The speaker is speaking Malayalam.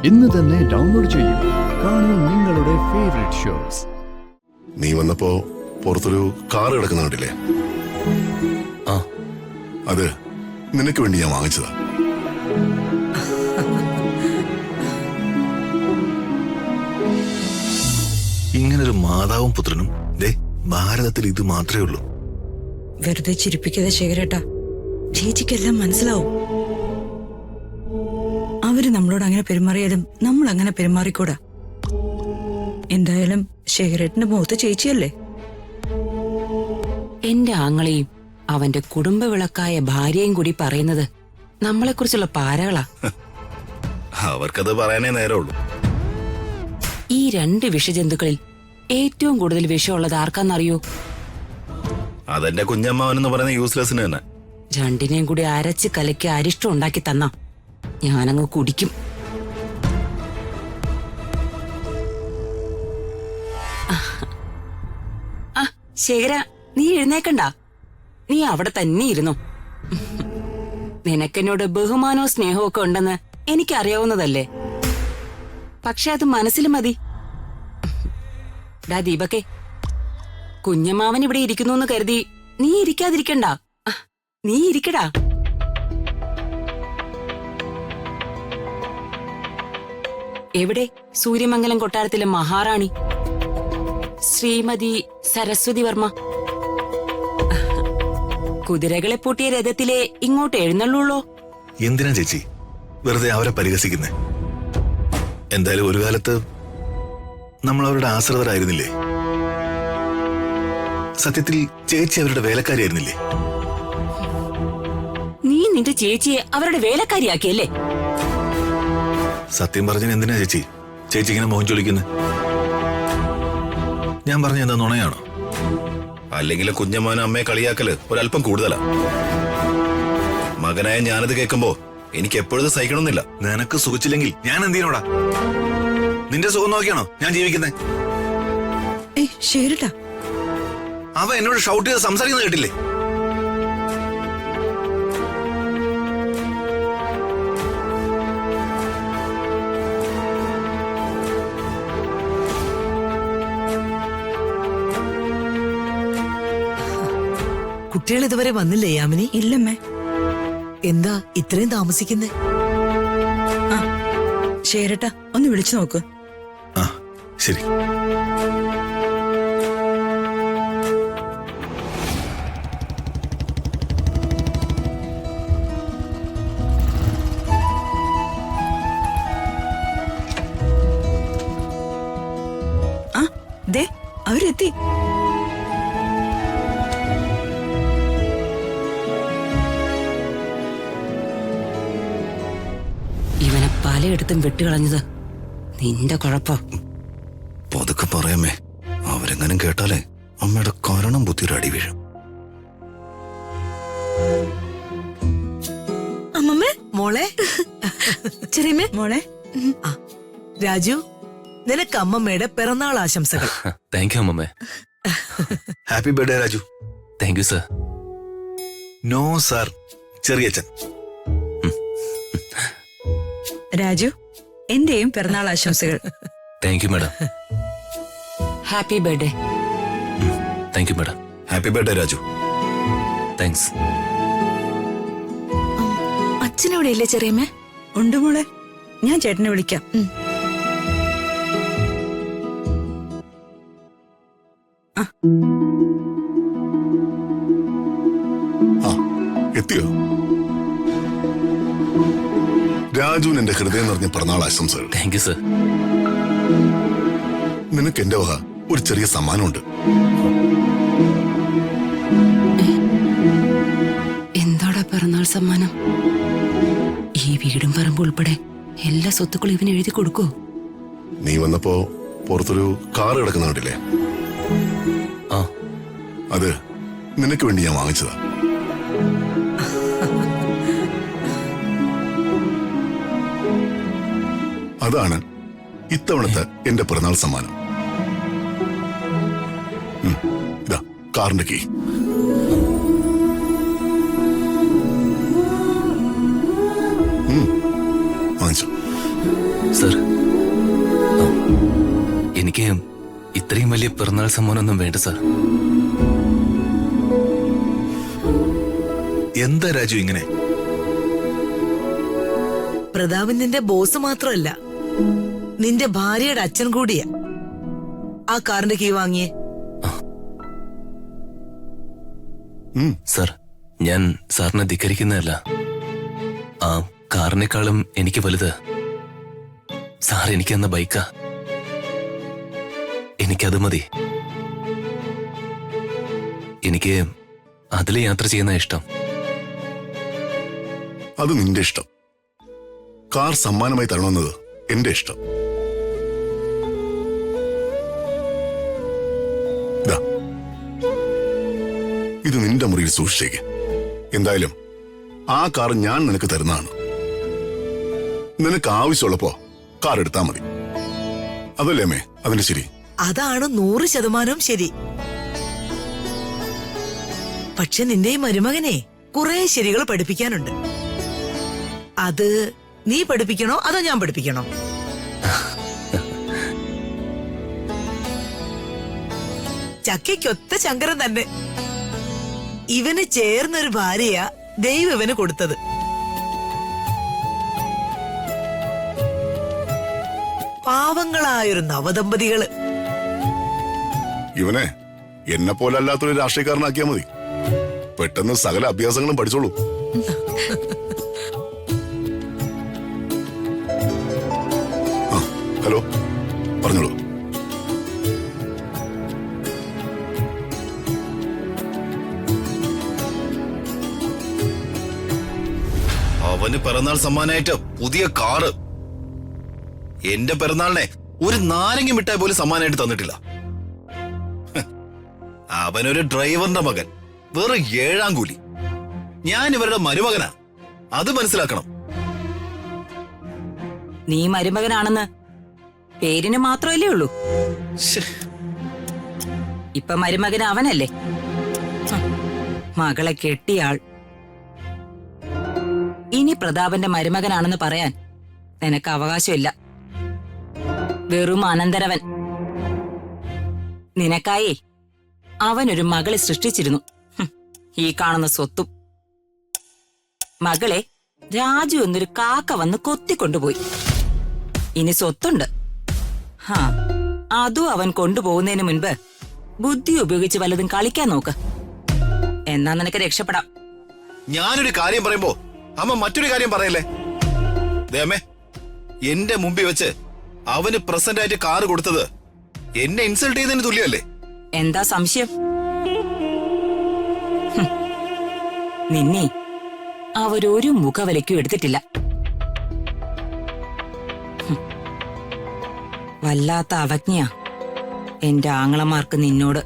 ഇന്ന് തന്നെ ഡൗൺലോഡ് ചെയ്യൂ. കാണൂ നിങ്ങളുടെ ഫേവറേറ്റ് ഷോസ്. നീ വന്നപ്പോ പുറത്തൊരു കാർ കിടക്കുന്ന കണ്ടില്ലേ? ആ, അത് നിനക്ക് വേണ്ടി ഞാൻ വാങ്ങിച്ചതാ. ഇങ്ങനൊരു മാതാവും പുത്രനും ദേ ഭാരതത്തിൽ ഇത് മാത്രമേ ഉള്ളൂ. വെറുതെ ചിരിപ്പിക്കാതെ ശേഖരേട്ടാ, ചേച്ചിക്കെല്ലാം മനസ്സിലാവും. അവര് നമ്മളോട് അങ്ങനെ പെരുമാറിയാലും നമ്മൾ അങ്ങനെ പെരുമാറിക്കൂടാ. എന്തായാലും ശേഖരേട്ടന്റെ മുഖത്ത് ചേച്ചിയല്ലേ. എന്റെ ആങ്ങളെയും അവന്റെ കുടുംബ വിളക്കായ ഭാര്യയും കൂടി പറയുന്നത് നമ്മളെക്കുറിച്ചുള്ള പാരകളാ. അവർക്കത് പറയാനേ നേരമുള്ളൂ. ഈ രണ്ട് വിഷജന്തുക്കളിൽ ഏറ്റവും കൂടുതൽ വിഷമുള്ളത് ആർക്കാന്നറിയോ? അതെന്റെ കുഞ്ഞമ്മാവനെന്ന് പറയുന്ന യൂസ്ലെസ്സിന് തന്നെ. രണ്ടിനെയും കൂടി അരച്ച് കലക്കി അരിഷ്ടം ഉണ്ടാക്കി തന്നാ ഞാനങ്ങ് കുടിക്കും. ആ ശേഖര, നീ എഴുന്നേക്കണ്ട, നീ അവിടെ തന്നെ ഇരുന്നു. നിനക്കെന്നോട് ബഹുമാനവും സ്നേഹവും ഒക്കെ ഉണ്ടെന്ന് എനിക്കറിയാവുന്നതല്ലേ. പക്ഷെ അത് മനസ്സിൽ മതി. ഡാ ദീപക്കെ, കുഞ്ഞമ്മാവൻ ഇവിടെ ഇരിക്കുന്നു എന്ന് കരുതി നീ ഇരിക്കാതിരിക്കണ്ട. നീ ഇരിക്കടാ. എവിടെ സൂര്യമംഗലം കൊട്ടാരത്തിലെ മഹാറാണി ശ്രീമതി സരസ്വതി വർമ്മ? കുതിരകളെ പൂട്ടിയ രഥത്തിലെ ഇങ്ങോട്ട് എഴുന്നള്ളുള്ളോ? എന്തിനാ ചേച്ചി വെറുതെ അവരെ പരിഹസിക്കുന്നേ? എന്തായാലും ഒരു കാലത്ത് നമ്മൾ അവരുടെ ആശ്രിതരായിരുന്നില്ലേ? സത്യത്തിൽ ചേച്ചി അവരുടെ വേലക്കാരിയായിരുന്നില്ലേ? നീ നിന്റെ ചേച്ചിയെ അവരുടെ വേലക്കാരിയാക്കിയല്ലേ? സത്യം പറഞ്ഞാൽ എന്തിനാ ചേച്ചി ചേച്ചി ഇങ്ങനെ മോഹൻ ചൊളിക്കുന്നത്? ഞാൻ പറഞ്ഞ എന്താ നുണയാണോ? അല്ലെങ്കിൽ കുഞ്ഞമ്മാനും അമ്മയെ കളിയാക്കല് ഒരല്പം കൂടുതലാ. മകനായ ഞാനത് കേൾക്കുമ്പോ എനിക്ക് എപ്പോഴും സഹിക്കണമെന്നില്ല. നിനക്ക് സുഖിച്ചില്ലെങ്കിൽ ഞാൻ എന്തിനോടാ? നിന്റെ സുഖം നോക്കിയാണോ ഞാൻ ജീവിക്കുന്നേ? ശേഖരേട്ടാ, അവ എന്നോട് ഷൗട്ട് ചെയ്ത് സംസാരിക്കുന്നത് കേട്ടില്ലേ? കുട്ടികൾ ഇതുവരെ വന്നില്ലേ യാമിനി? ഇല്ലമ്മേ. എന്താ ഇത്രയും താമസിക്കുന്നേ? ശേഖരേട്ടാ, ഒന്ന് വിളിച്ചു നോക്ക്. ആ ശരി. ആ ദേ അവരെത്തി. ഇവനെ പലയിടത്തും വെട്ടുകളഞ്ഞത് നിന്റെ കുഴപ്പം. പതുക്കെ പറയാമേ, അവരെങ്ങനും കേട്ടാലേ അമ്മയുടെ കാരണം ബുദ്ധിയുടെ അടി വീഴും. അമ്മമ്മേ, മോളെ, ചെറിയമ്മേ, മോളെ. രാജു, നിനക്ക് അമ്മമ്മയുടെ പിറന്നാൾ ആശംസകൾ. താങ്ക് യു അമ്മമ്മേ. Happy birthday Raju. Thank you sir. No sir, ചെറിയച്ഛൻ. രാജു, എന്റെയും പിറന്നാൾ ആശംസകൾ. Thank you madam. Happy birthday. Thank you madam. Happy birthday Raju. Thanks. അച്ഛനെവിടെ ഇല്ലേ ചെറിയമ്മേ? ഉണ്ട് മോളെ, ഞാൻ ചേട്ടനെ വിളിക്കാം. എത്തിയോ? രാജുവിന് എന്റെ ഹൃദയം നിറഞ്ഞ പിറന്നാൾ ആശംസകൾ. Thank you sir. നിനക്ക് എന്റെ വക ഒരു ചെറിയ സമ്മാനമുണ്ട്. എന്താടാ പിറന്നാൾ സമ്മാനം? ഈ വീടും പറമ്പും ഉൾപ്പെടെ എല്ലാ സ്വത്തുക്കളും ഇവന് എഴുതി കൊടുക്കോ? നീ വന്നപ്പോ പുറത്തൊരു കാർ കിടക്കുന്ന കണ്ടില്ലേ? ആ, അത് നിനക്ക് വേണ്ടി ഞാൻ വാങ്ങിച്ചതാ. അതാണ് ഇത്തവണത്തെ എന്റെ പിറന്നാൾ സമ്മാനം. ഇതാ കാറിന്റെ കീ. വാങ്ങിച്ചോ. സർ, എനിക്ക് ഇത്രയും വലിയ പിറന്നാൾ സമ്മാനമൊന്നും വേണ്ട സർ. എന്താ രാജു ഇങ്ങനെ? പ്രതാപൻ നിന്റെ ബോസ് മാത്രമല്ല, നിന്റെ ഭാര്യയുടെ അച്ഛൻ കൂടിയാ. ആ കാറിന്റെ കീ വാങ്ങിയേ. സർ, ഞാൻ സാറിനെ ധിക്കരിക്കുന്നതല്ല. ആ കാറിനേക്കാളും എനിക്ക് വലുത് സാർ എനിക്ക് തന്ന ബൈക്കാ. എനിക്കത് മതി. എനിക്ക് അതിൽ യാത്ര ചെയ്യുന്ന ഇഷ്ടം. അത് നിന്റെ ഇഷ്ടം. കാർ സമ്മാനമായി തരണമെന്നത് എന്റെ ഇഷ്ടം. ദാ, ഇത് നിന്റെ മുറിയിൽ സൂക്ഷിച്ചേക്ക്. എന്തായാലും ആ കാർ ഞാൻ നിനക്ക് തരുന്നതാണ്. നിനക്ക് ആവശ്യമുള്ളപ്പോ കാർ എടുത്താൽ മതി. അതല്ലേ അമ്മേ അതിന്റെ ശരി? അതാണ് 100% ശരി. പക്ഷെ നിന്റെ ഈ മരുമകനെ കുറെ ശരികൾ പഠിപ്പിക്കാനുണ്ട്. അത് നീ പഠിപ്പിക്കണോ അതോ ഞാൻ പഠിപ്പിക്കണോ? ചക്കയ്ക്കൊത്ത ശങ്കരൻ തന്നെ. ഇവന് ചേർന്നൊരു ഭാര്യയാ ദൈവം ഇവന് കൊടുത്തത്. പാവങ്ങളായൊരു നവദമ്പതികള്. ഇവനെ എന്നെ പോലെ അല്ലാത്തൊരു രാഷ്ട്രീയക്കാരനാക്കിയാ മതി. പെട്ടെന്ന് സകല അഭ്യാസങ്ങളും പഠിച്ചോളൂ. ആ, ഹലോ, പറഞ്ഞോളൂ. അവന് പിറന്നാൾ സമ്മാനമായിട്ട് പുതിയ കാറ്. എന്റെ പിറന്നാളിനെ ഒരു നാരങ്ങ മിഠായി പോലും സമ്മാനമായിട്ട് തന്നിട്ടില്ല. അവനൊരു ഡ്രൈവറിന്റെ മകൻ, വേറെ 7ാം കൂലി. ഞാൻ ഇവരുടെ മരുമകനാ, അത് മനസ്സിലാക്കണം. നീ മരുമകനാണെന്ന് പേരിന് മാത്രമല്ലേ ഉള്ളൂ. ശ്ശേ, ഇപ്പൊ മരുമകൻ അവനല്ലേ. മകളെ കെട്ടിയാൾ. ഇനി പ്രതാപന്റെ മരുമകനാണെന്ന് പറയാൻ നിനക്ക് അവകാശമില്ല. വെറും അനന്തരവൻ. നിനക്കായേ അവനൊരു മകളെ സൃഷ്ടിച്ചിരുന്നു. ഈ കാണുന്ന സ്വത്തും. മകളെ രാജു എന്നൊരു കാക്ക വന്ന് കൊത്തിക്കൊണ്ടുപോയി. ഇനി സ്വത്തുണ്ട്. അതും അവൻ കൊണ്ടുപോകുന്നതിന് മുൻപ് ബുദ്ധി ഉപയോഗിച്ച് വല്ലതും കളിക്കാൻ നോക്ക്. എന്നാ നിനക്ക് രക്ഷപ്പെടാം. ഞാനൊരു കാര്യം പറയുമ്പോ അമ്മ മറ്റൊരു കാര്യം പറയല്ലേ. ദേമേ, എന്റെ മുമ്പിൽ വെച്ച് അവന് പ്രസന്റ് ആയിട്ട് കാറ് കൊടുത്തത് എന്നെ ഇൻസൾട്ട് ചെയ്തതിന് തുല്യമല്ലേ? എന്താ സംശയം? നിന്നെ അവരൊരു മുഖവലയ്ക്കും എടുത്തിട്ടില്ല. വല്ലാത്ത അവജ്ഞയാ എന്റെ ആങ്ങളമാർക്ക് നിന്നോട്.